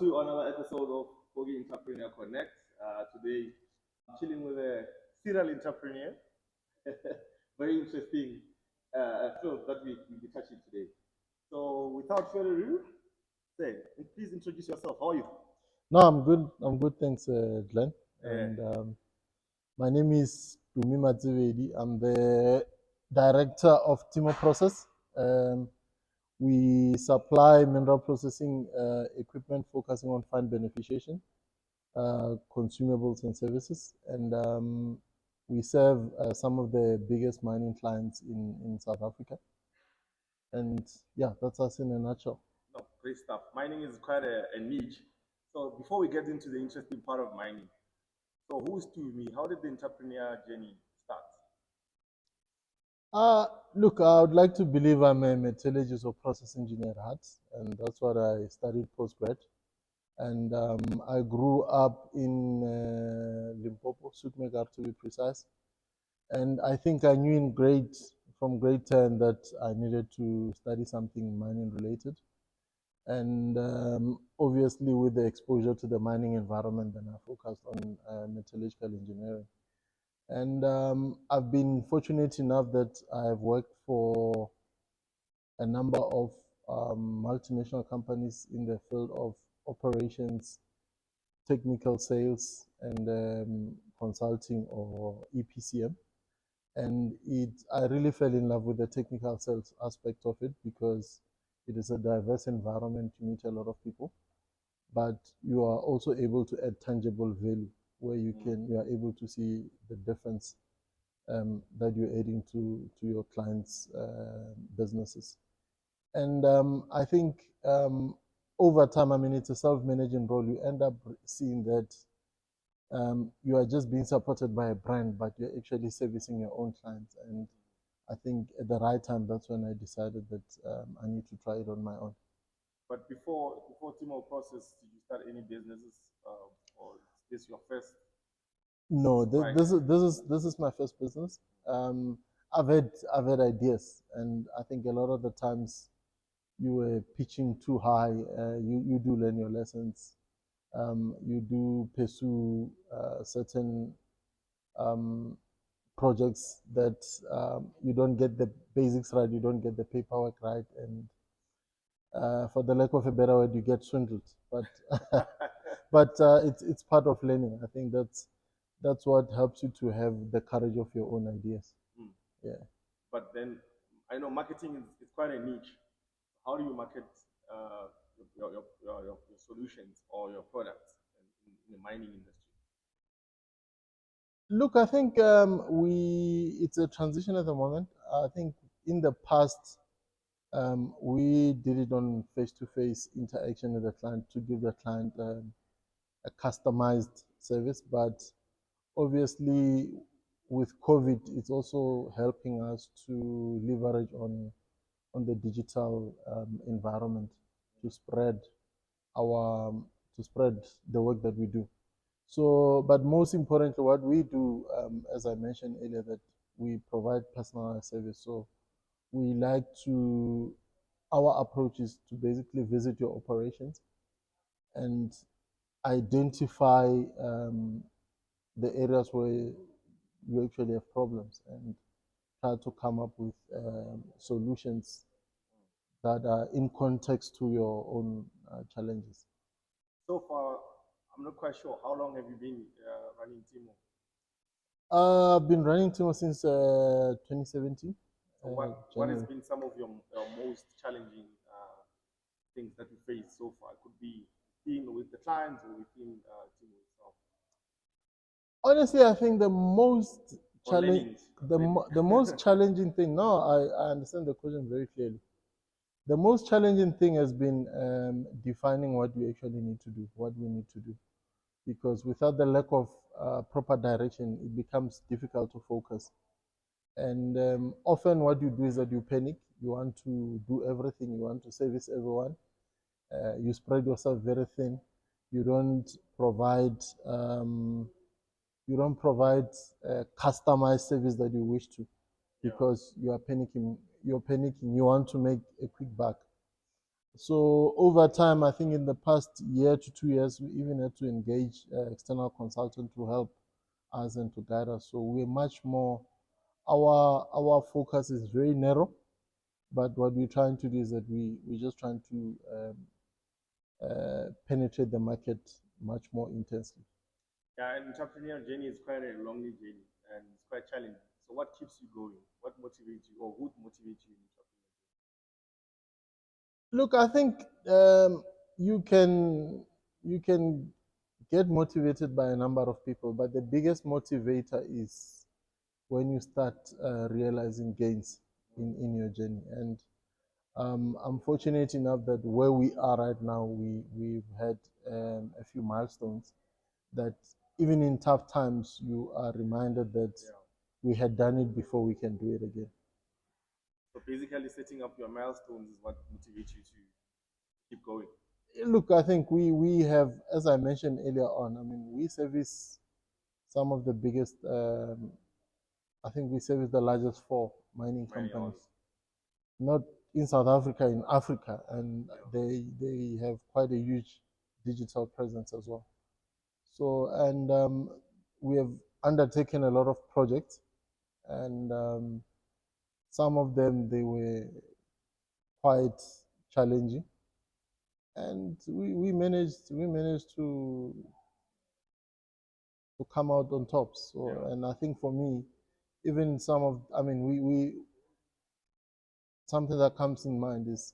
to another episode of Kogi Entrepreneur Connect. Today, I'm chilling with a serial entrepreneur. Very interesting field that we'll be touching today. So, without further ado, say, please introduce yourself. How are you? No, I'm good. I'm good. Thanks, Glenn. Yeah. And my name is Tumi. I'm the director of Timo Process. We supply mineral processing equipment focusing on fine beneficiation, consumables and services. And we serve some of the biggest mining clients in South Africa. And yeah, that's us in a nutshell. No, great stuff. Mining is quite a niche. So, before we get into the interesting part of mining, so who's Tumi? How did the entrepreneur journey start? Look, I would like to believe I'm a metallurgist or process engineer at heart, and that's what I studied post-grad. And I grew up in Limpopo, Soekmekar to be precise. And I think I knew from grade 10 that I needed to study something mining related. And obviously with the exposure to the mining environment, then I focused on metallurgical engineering. And I've been fortunate enough that I've worked for a number of multinational companies in the field of operations, technical sales, and consulting or EPCM. And I really fell in love with the technical sales aspect of it because it is a diverse environment. You meet a lot of people, but you are also able to add tangible value where you are able to see the difference that you're adding to your clients' businesses. And I think over time, I mean, it's a self-managing role. You end up seeing that you are just being supported by a brand, but you're actually servicing your own clients. And I think at the right time, that's when I decided that I need to try it on my own. But before Timo Process, did you start any businesses, or is this your first? No, this is my first business. I've had ideas, and I think a lot of the times you were pitching too high. You do learn your lessons. You do pursue certain projects that you don't get the basics right, you don't get the paperwork right, and for the lack of a better word, you get swindled. But it's part of learning. I think that's what helps you to have the courage of your own ideas. Yeah. But then I know marketing is quite a niche. How do you market your solutions or your products in the mining industry? Look, I think it's a transition at the moment. I think in the past we did it on face-to-face interaction with the client to give the client a customized service, but obviously with COVID, it's also helping us to leverage on the digital environment to spread the work that we do. So, but most importantly, what we do, as I mentioned earlier, that we provide personalized service. So we like to, our approach is to basically visit your operations and identify the areas where you actually have problems and try to come up with solutions that are in context to your own challenges. So far, I'm not quite sure. How long have you been running Timo? I've been running Timo since 2017. So what has been some of your most challenging things that you faced so far? It could be with the clients or within Timo itself. Honestly, I think the most challenging thing. No, I understand the question very clearly. The most challenging thing has been defining what we actually need to do, what we need to do, because without the lack of proper direction, it becomes difficult to focus. And often what you do is that you panic. You want to do everything. You want to service everyone. You spread yourself very thin. You don't provide customized service that you wish to, because you are panicking. You're panicking. You want to make a quick buck. So over time, I think in the past year to 2 years, we even had to engage external consultant to help us and to guide us. So we're much more, our focus is very narrow, but what we're trying to do is that we're just trying to penetrate the market much more intensely. Yeah, and entrepreneurial journey is quite a lonely journey and it's quite challenging. So what keeps you going? What motivates you or who motivates you in entrepreneurship? Look, I think you can you can get motivated by a number of people, but the biggest motivator is when you start realizing gains in your journey. And I'm fortunate enough that where we are right now, we've had a few milestones that even in tough times, you are reminded that we had done it before, we can do it again. So basically setting up your milestones is what motivates you to keep going. Look, I think we have, as I mentioned earlier on, I mean, we service some of the biggest, I think we service the largest four mining companies, not in South Africa, in Africa, and they have quite a huge digital presence as well. So, and we have undertaken a lot of projects, and some of them they were quite challenging, and we managed to come out on top. So, and I think for me, even some of, I mean, we something that comes in mind is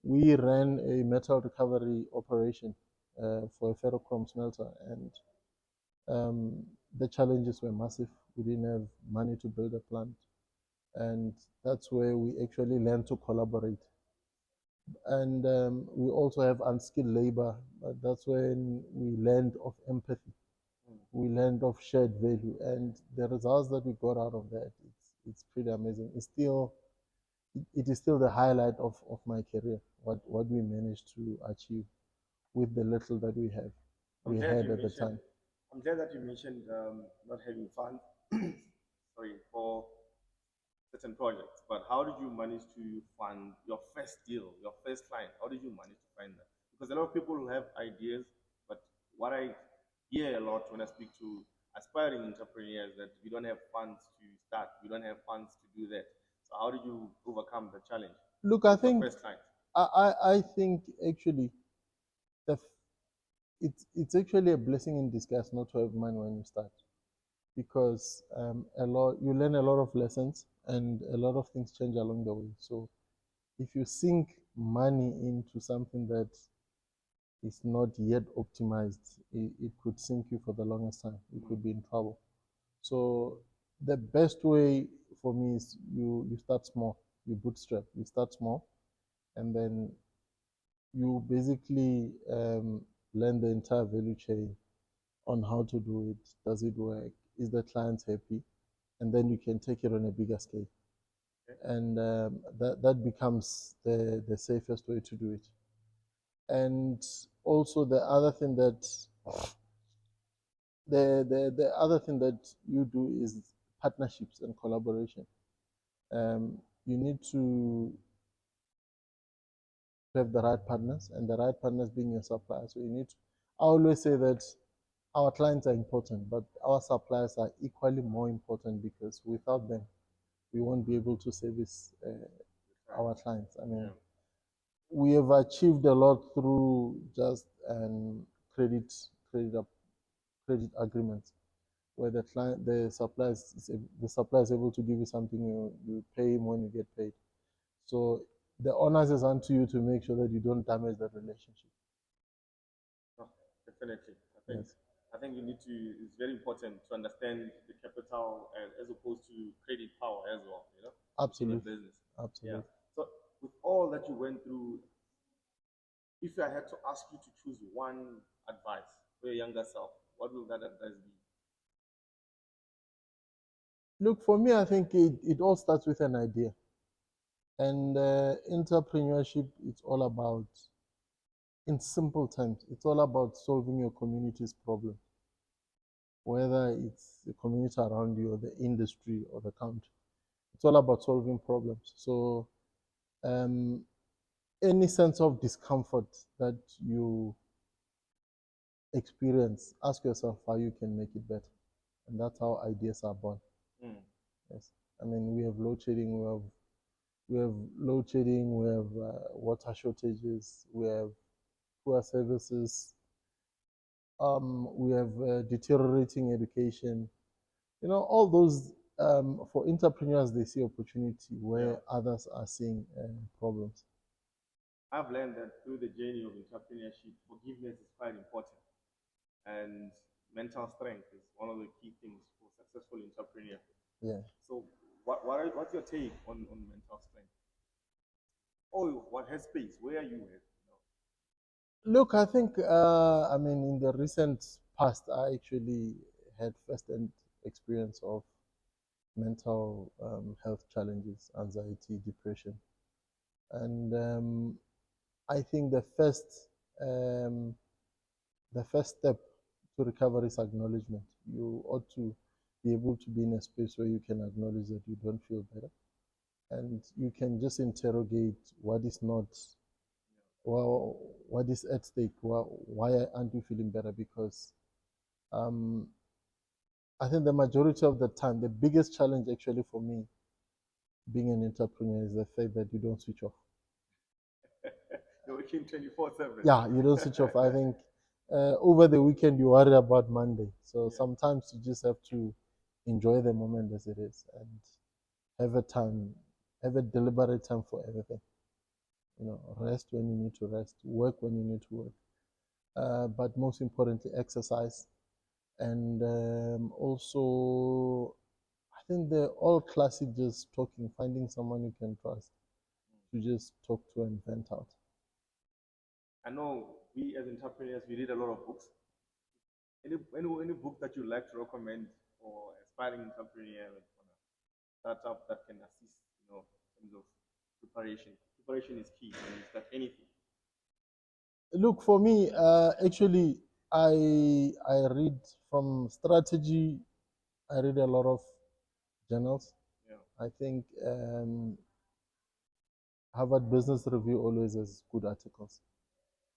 we ran a metal recovery operation for a ferrochrome smelter, and the challenges were massive. We didn't have money to build a plant, and that's where we actually learned to collaborate. And we also have unskilled labor, but that's when we learned of empathy. We learned of shared value, and the results that we got out of that, it's pretty amazing. It is still the highlight of my career, what we managed to achieve with the little that we had at the time. I'm glad that you mentioned not having funds, sorry, for certain projects. But how did you manage to fund your first deal, your first client? How did you manage to find that? Because a lot of people have ideas, but what I hear a lot when I speak to aspiring entrepreneurs that we don't have funds to start, we don't have funds to do that. So how did you overcome the challenge? Look, I with your think first client? I think actually the it's actually a blessing in disguise not to have money when you start, because a lot you learn a lot of lessons and a lot of things change along the way. So if you sink money into something that is not yet optimized, it could sink you for the longest time. You could be in trouble. So the best way for me is you start small, you bootstrap, you start small, and then you basically learn the entire value chain on how to do it. Does it work? Is the client happy? And then you can take it on a bigger scale. And that becomes the safest way to do it. And also the other thing that you do is partnerships and collaboration. You need to have the right partners, and the right partners being your suppliers. So you need to, I always say that our clients are important, but our suppliers are equally more important, because without them, we won't be able to service our clients. I mean, we have achieved a lot through just credit credit credit agreements, where the supplier is able to give you something, you pay him when you get paid. So the onus is onto you to make sure that you don't damage that relationship. Oh, definitely. I think you need to. It's very important to understand the capital as opposed to credit power as well. You know, in a Absolutely, business. absolutely. So with all that you went through, if I had to ask you to choose one advice for your younger self, what will that advice be? Look, for me, I think it all starts with an idea. And entrepreneurship, it's all about, in simple terms, it's all about solving your community's problem, whether it's the community around you or the industry or the country. It's all about solving problems. So any sense of discomfort that you experience, ask yourself how you can make it better. And that's how ideas are born. Mm. Yes. I mean, we have load shedding, we have load shedding, we have water shortages, we have poor services, we have deteriorating education. You know, all those for entrepreneurs, they see opportunity where Yeah. others are seeing problems. I've learned that through the journey of entrepreneurship, forgiveness is quite important, and mental strength is one of the key things for successful entrepreneur. Yeah. So, what's your take on mental strength? Oh, what headspace? Where are you at? Look, I think, I mean, in the recent past, I actually had first-hand experience of mental health challenges, anxiety, depression. And I think um, the first step to recovery is acknowledgement. You ought to be able to be in a space where you can acknowledge that you don't feel better, and you can just interrogate what is not, well, what is at stake. Well, why aren't you feeling better? Because um, I think the majority of the time, the biggest challenge actually for me being an entrepreneur is the fact that you don't switch off. You're working 24/7. Yeah, you don't switch off. I think over the weekend you worry about Monday. So Yeah. sometimes you just have to enjoy the moment as it is and have a time, have a deliberate time for everything. You know, rest when you need to rest, work when you need to work. But most importantly, exercise. And also, I think they're all classic just talking, finding someone you can trust to just talk to and vent out. I know we as entrepreneurs, we read a lot of books. Any book that you like to recommend for aspiring entrepreneur on a startup that can assist, in terms of preparation. Preparation is key when you start anything. Look, for me, actually, I read from strategy. I read a lot of journals. Yeah. I think Harvard Business Review always has good articles,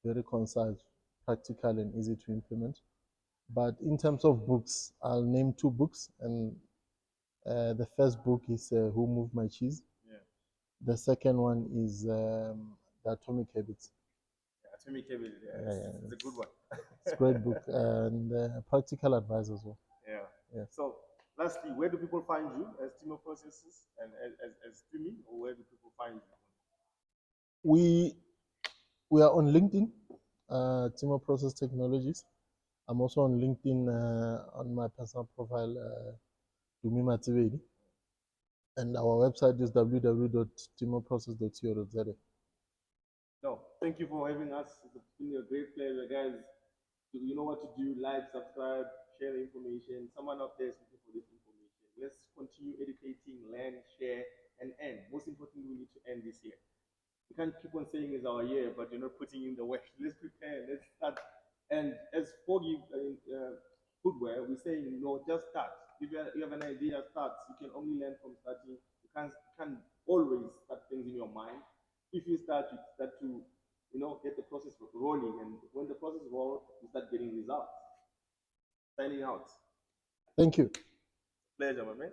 very concise, practical, and easy to implement. But in terms of books, I'll name two books, and the first book is Who Moved My Cheese. Yeah. The second one is The Atomic Habits. Yeah, Tumi Kevin, it's a good one. It's a great book and practical advice as well. Yeah. Yeah. So, lastly, where do people find you as Timo Processes and as Tumi, or where do people find you? We we are on LinkedIn, Timo Process Technologies. I'm also on LinkedIn on my personal profile, Tumi, and our website is www.timoprocess.co.za. No, thank you for having us. It's been a great pleasure, guys. You know what to do: like, subscribe, share the information. Someone out there is looking for this information. Let's continue educating, learn, share, and end. Most importantly, we need to end this year. We can't keep on saying it's our year, but you're not putting in the work. Let's prepare. Let's start. And as Foggy Footwear, we're saying, just start. If you have an idea, start. You can only learn from starting. You can't always start things in your mind. If you start, you start to, get the process rolling. And when the process rolls, you start getting results. Signing out. Thank you. Pleasure, my man.